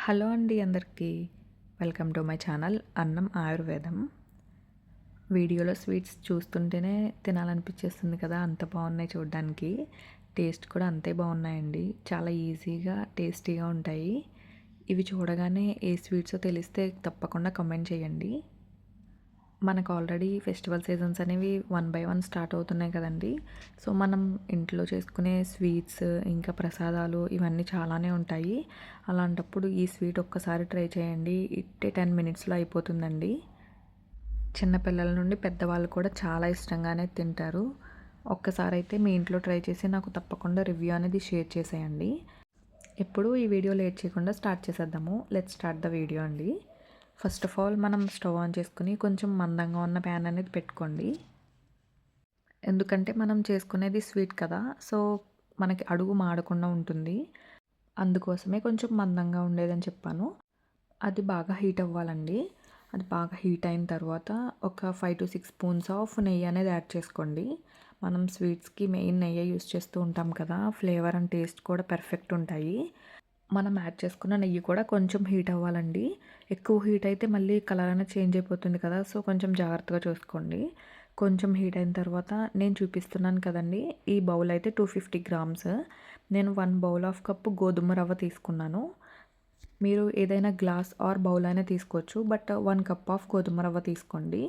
Hello అండి అందరికీ. Welcome to my channel అన్నం ఆయుర్వేదం. వీడియోలో స్వీట్స్ చూస్తుంటేనే తినాలనిపించేస్తుంది కదా! అంత బాగున్నాయి చూడడానికి. టేస్ట్ కూడా అంతే బాగున్నాయండి. చాలా ఈజీగా, టేస్టీగా ఉంటాయి. ఇవి చూడగానే ఏ స్వీట్సో తెలిస్తే తప్పకుండా కామెంట్ చేయండి. మనకు ఆల్రెడీ ఫెస్టివల్ సీజన్స్ అనేవి వన్ బై వన్ స్టార్ట్ అవుతున్నాయి కదండీ! సో, మనం ఇంట్లో చేసుకునే స్వీట్స్, ఇంకా ప్రసాదాలు ఇవన్నీ చాలానే ఉంటాయి. అలాంటప్పుడు ఈ స్వీట్ ఒక్కసారి ట్రై చేయండి. ఇట్టే 10 మినిట్స్‌లో అయిపోతుందండి. చిన్న పిల్లల నుండి పెద్దవాళ్ళు కూడా చాలా ఇష్టంగానే తింటారు. ఒక్కసారైతే మీ ఇంట్లో ట్రై చేసి నాకు తప్పకుండా రివ్యూ అనేది షేర్ చేసేయండి. ఇప్పుడు ఈ వీడియో లేట్ చేయకుండా స్టార్ట్ చేసేద్దాము. లెట్స్ స్టార్ట్ ద వీడియో అండి. ఫస్ట్ ఆఫ్ ఆల్ మనం స్టవ్ ఆన్ చేసుకుని కొంచెం మందంగా ఉన్న ప్యాన్ అనేది పెట్టుకోండి. ఎందుకంటే మనం చేసుకునేది స్వీట్ కదా! సో, మనకి అడుగు మాడకుండా ఉంటుంది. అందుకోసమే కొంచెం మందంగా ఉండేదని చెప్పాను. అది బాగా హీట్ అవ్వాలండి. అది బాగా హీట్ అయిన తర్వాత ఒక 5-6 స్పూన్స్ ఆఫ్ నెయ్యి అనేది యాడ్ చేసుకోండి. మనం స్వీట్స్‌కి మెయిన్ నెయ్యే యూజ్ చేస్తూ ఉంటాం కదా! ఫ్లేవర్ అండ్ టేస్ట్ కూడా పర్ఫెక్ట్ ఉంటాయి. మనం యాడ్ చేసుకున్న నెయ్యి కూడా కొంచెం హీట్ అవ్వాలండి. ఎక్కువ హీట్ అయితే మళ్ళీ కలర్ అనేది చేంజ్ అయిపోతుంది కదా! సో, కొంచెం జాగ్రత్తగా చూసుకోండి. కొంచెం హీట్ అయిన తర్వాత నేను చూపిస్తున్నాను కదండీ! ఈ బౌల్ అయితే 250 గ్రామ్స్. నేను 1 బౌల్ ఆఫ్ కప్ గోధుమ రవ్వ తీసుకున్నాను. మీరు ఏదైనా గ్లాస్ ఆర్ బౌల్ అయినా తీసుకోవచ్చు. బట్ 1 కప్ ఆఫ్ గోధుమ రవ్వ తీసుకోండి.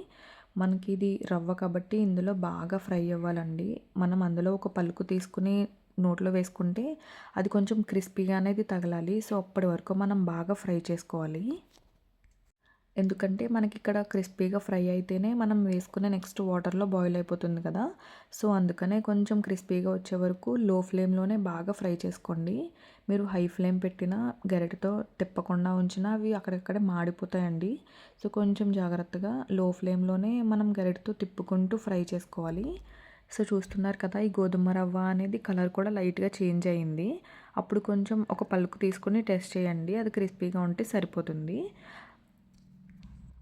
మనకి ఇది రవ్వ కాబట్టి ఇందులో బాగా ఫ్రై అవ్వాలండి. మనం అందులో ఒక పలుకు తీసుకుని నోట్లో వేసుకుంటే అది కొంచెం క్రిస్పీగా అనేది తగలాలి. సో, అప్పటి వరకు మనం బాగా ఫ్రై చేసుకోవాలి. ఎందుకంటే మనకిక్కడ క్రిస్పీగా ఫ్రై అయితేనే మనం వేసుకునే నెక్స్ట్ వాటర్‌లో బాయిల్ అయిపోతుంది కదా! సో, అందుకనే కొంచెం క్రిస్పీగా వచ్చే వరకు లో ఫ్లేమ్‌లోనే బాగా ఫ్రై చేసుకోండి. మీరు హై ఫ్లేమ్ పెట్టినా, గరిటెతో తిప్పకుండా ఉంచినా అవి అక్కడక్కడే మాడిపోతాయండి. సో, కొంచెం జాగ్రత్తగా లో ఫ్లేమ్‌లోనే మనం గరిటెతో తిప్పుకుంటూ ఫ్రై చేసుకోవాలి. సో, చూస్తున్నారు కదా! ఈ గోధుమ రవ్వ అనేది కలర్ కూడా లైట్‌గా చేంజ్ అయింది. అప్పుడు కొంచెం ఒక పలుకు తీసుకొని టెస్ట్ చేయండి. అది క్రిస్పీగా ఉంటే సరిపోతుంది.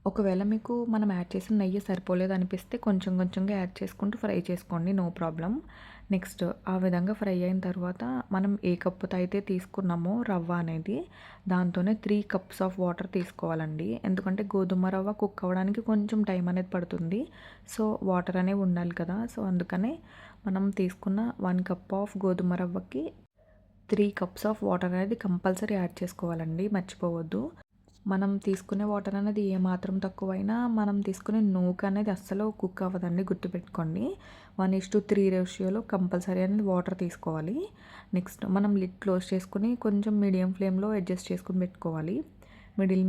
ఒకవేళ మీకు మనం యాడ్ చేసిన నెయ్యి సరిపోలేదనిపిస్తే కొంచెం కొంచెంగా యాడ్ చేసుకుంటూ ఫ్రై చేసుకోండి. No problem. నెక్స్ట్ ఆ విధంగా ఫ్రై అయిన తర్వాత మనం ఏ కప్పుతో అయితే తీసుకున్నామో రవ్వ అనేది దాంతోనే 3 కప్స్ ఆఫ్ వాటర్ తీసుకోవాలండి. ఎందుకంటే గోధుమ రవ్వ కుక్ అవ్వడానికి కొంచెం టైం అనేది పడుతుంది. సో, వాటర్ అనేవి ఉండాలి కదా! సో, అందుకనే మనం తీసుకున్న 1 కప్ ఆఫ్ గోధుమ రవ్వకి 3 కప్స్ ఆఫ్ వాటర్ అనేది కంపల్సరీ యాడ్ చేసుకోవాలండి. మర్చిపోవద్దు. మనం తీసుకునే వాటర్ అనేది ఏమాత్రం తక్కువైనా మనం తీసుకునే నూక అనేది అస్సలు కుక్ అవ్వదండి, గుర్తుపెట్టుకోండి. 1:3 రేషియోలో కంపల్సరీ అనేది వాటర్ తీసుకోవాలి. నెక్స్ట్ మనం లిడ్ క్లోజ్ చేసుకుని కొంచెం మీడియం ఫ్లేమ్లో అడ్జస్ట్ చేసుకుని పెట్టుకోవాలి.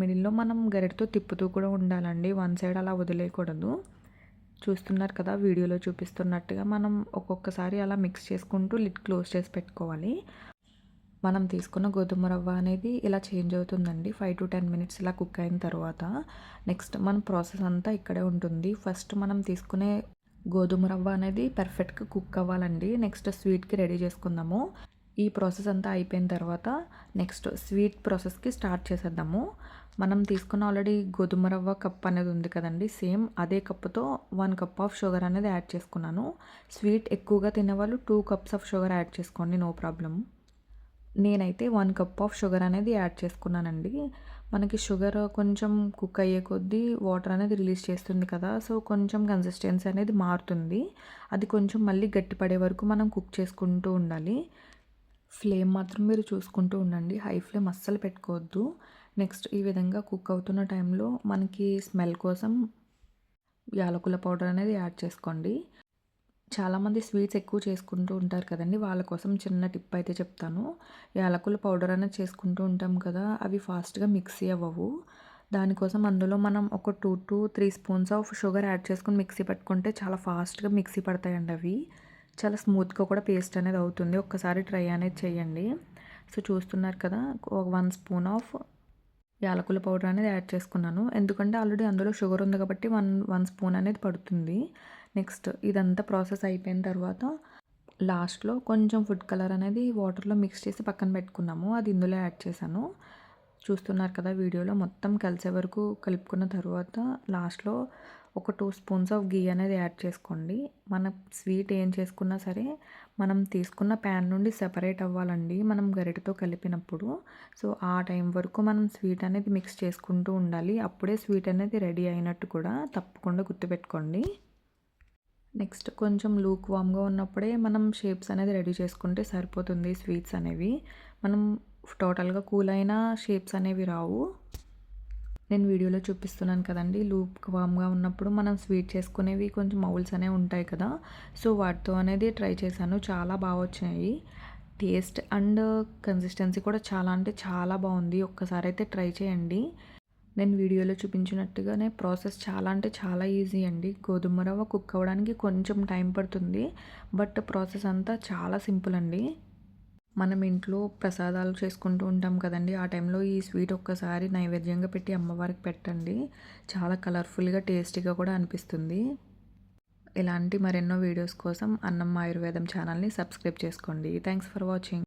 మిడిల్లో మనం గరిటెతో తిప్పుతూ కూడా ఉండాలండి. వన్ సైడ్ అలా వదిలేయకూడదు. చూస్తున్నారు కదా, వీడియోలో చూపిస్తున్నట్టుగా మనం ఒక్కొక్కసారి అలా మిక్స్ చేసుకుంటూ లిడ్ క్లోజ్ చేసి పెట్టుకోవాలి. మనం తీసుకున్న గోధుమ రవ్వ అనేది ఇలా చేంజ్ అవుతుందండి. 5-10 మినిట్స్ ఇలా కుక్ అయిన తర్వాత నెక్స్ట్ మన ప్రాసెస్ అంతా ఇక్కడే ఉంటుంది. ఫస్ట్ మనం తీసుకునే గోధుమ రవ్వ అనేది పర్ఫెక్ట్‌గా కుక్ అవ్వాలండి. నెక్స్ట్ స్వీట్‌కి రెడీ చేసుకుందాము. ఈ ప్రాసెస్ అంతా అయిపోయిన తర్వాత నెక్స్ట్ స్వీట్ ప్రాసెస్‌కి స్టార్ట్ చేసేద్దాము. మనం తీసుకున్న ఆల్రెడీ గోధుమ రవ్వ కప్ అనేది ఉంది కదండీ! సేమ్ అదే కప్పుతో 1 కప్ ఆఫ్ షుగర్ అనేది యాడ్ చేసుకున్నాను. స్వీట్ ఎక్కువగా తినేవాళ్ళు 2 కప్స్ ఆఫ్ షుగర్ యాడ్ చేసుకోండి. No problem. నేనైతే 1 కప్ ఆఫ్ షుగర్ అనేది యాడ్ చేసుకున్నానండి. మనకి షుగర్ కొంచెం కుక్ అయ్యే కొద్దీ వాటర్ అనేది రిలీజ్ చేస్తుంది కదా! సో, కొంచెం కన్సిస్టెన్సీ అనేది మారుతుంది. అది కొంచెం మళ్ళీ గట్టిపడే వరకు మనం కుక్ చేసుకుంటూ ఉండాలి. ఫ్లేమ్ మాత్రం మీరు చూసుకుంటూ ఉండండి. హై ఫ్లేమ్ అస్సలు పెట్టుకోవద్దు. నెక్స్ట్ ఈ విధంగా కుక్ అవుతున్న టైంలో మనకి స్మెల్ కోసం యాలకుల పౌడర్ అనేది యాడ్ చేసుకోండి. చాలామంది స్వీట్స్ ఎక్కువ చేసుకుంటూ ఉంటారు కదండీ! వాళ్ళ కోసం చిన్న టిప్ అయితే చెప్తాను. యాలకుల పౌడర్ అనేది చేసుకుంటూ ఉంటాం కదా! అవి ఫాస్ట్‌గా మిక్సీ అవ్వవు. దానికోసం అందులో మనం ఒక 2-3 స్పూన్స్ ఆఫ్ షుగర్ యాడ్ చేసుకొని మిక్సీ పట్టుకుంటే చాలా ఫాస్ట్‌గా మిక్సీ పడతాయండి అవి. చాలా స్మూత్‌గా కూడా పేస్ట్ అనేది అవుతుంది. ఒక్కసారి ట్రై అనేది చేయండి. సో, చూస్తున్నారు కదా! ఒక 1 స్పూన్ ఆఫ్ యాలకుల పౌడర్ అనేది యాడ్ చేసుకున్నాను. ఎందుకంటే ఆల్రెడీ అందులో షుగర్ ఉంది కాబట్టి 1 స్పూన్ అనేది పడుతుంది. నెక్స్ట్ ఇదంతా ప్రాసెస్ అయిపోయిన తర్వాత లాస్ట్‌లో కొంచెం ఫుడ్ కలర్ అనేది వాటర్‌లో మిక్స్ చేసి పక్కన పెట్టుకున్నాము. అది ఇందులో యాడ్ చేశాను. చూస్తున్నారు కదా, వీడియోలో మొత్తం కలిసే వరకు కలుపుకున్న తర్వాత లాస్ట్‌లో ఒక 2 స్పూన్స్ ఆఫ్ ఘీ అనేది యాడ్ చేసుకోండి. మన స్వీట్ ఏం చేసుకున్నా సరే మనం తీసుకున్న ప్యాన్ నుండి సెపరేట్ అవ్వాలండి మనం గరిటెతో కలిపినప్పుడు. సో, ఆ టైం వరకు మనం స్వీట్ అనేది మిక్స్ చేసుకుంటూ ఉండాలి. అప్పుడే స్వీట్ అనేది రెడీ అయినట్టు కూడా తప్పకుండా గుర్తుపెట్టుకోండి. నెక్స్ట్ కొంచెం లూక్ వార్మ్‌గా ఉన్నప్పుడే మనం షేప్స్ అనేది రెడీ చేసుకుంటే సరిపోతుంది స్వీట్స్ అనేవి. మనం టోటల్‌గా కూల్ అయినా షేప్స్ అనేవి రావు. నేను వీడియోలో చూపిస్తున్నాను కదండీ! లూక్ వార్మ్‌గా ఉన్నప్పుడు మనం స్వీట్ చేసుకునేవి కొంచెం మౌల్డ్స్ అనేవి ఉంటాయి కదా! సో, వాటితో అనేది ట్రై చేశాను. చాలా బాగా వచ్చాయి. టేస్ట్ అండ్ కన్సిస్టెన్సీ కూడా చాలా అంటే చాలా బావుంది. ఒక్కసారైతే ట్రై చేయండి. నేను వీడియోలో చూపించినట్టుగానే ప్రాసెస్ చాలా అంటే చాలా ఈజీ అండి. గోధుమ రవ్వ కుక్ అవ్వడానికి కొంచెం టైం పడుతుంది. బట్ ప్రాసెస్ అంతా చాలా సింపుల్ అండి. మనం ఇంట్లో ప్రసాదాలు చేసుకుంటూ ఉంటాం కదండీ! ఆ టైంలో ఈ స్వీట్ ఒక్కసారి నైవేద్యంగా పెట్టి అమ్మవారికి పెట్టండి. చాలా కలర్‌ఫుల్‌గా, టేస్టీగా కూడా అనిపిస్తుంది. ఇలాంటి మరెన్నో వీడియోస్ కోసం అన్నం ఆయుర్వేదం ఛానల్‌ని సబ్స్క్రైబ్ చేసుకోండి. Thanks for watching.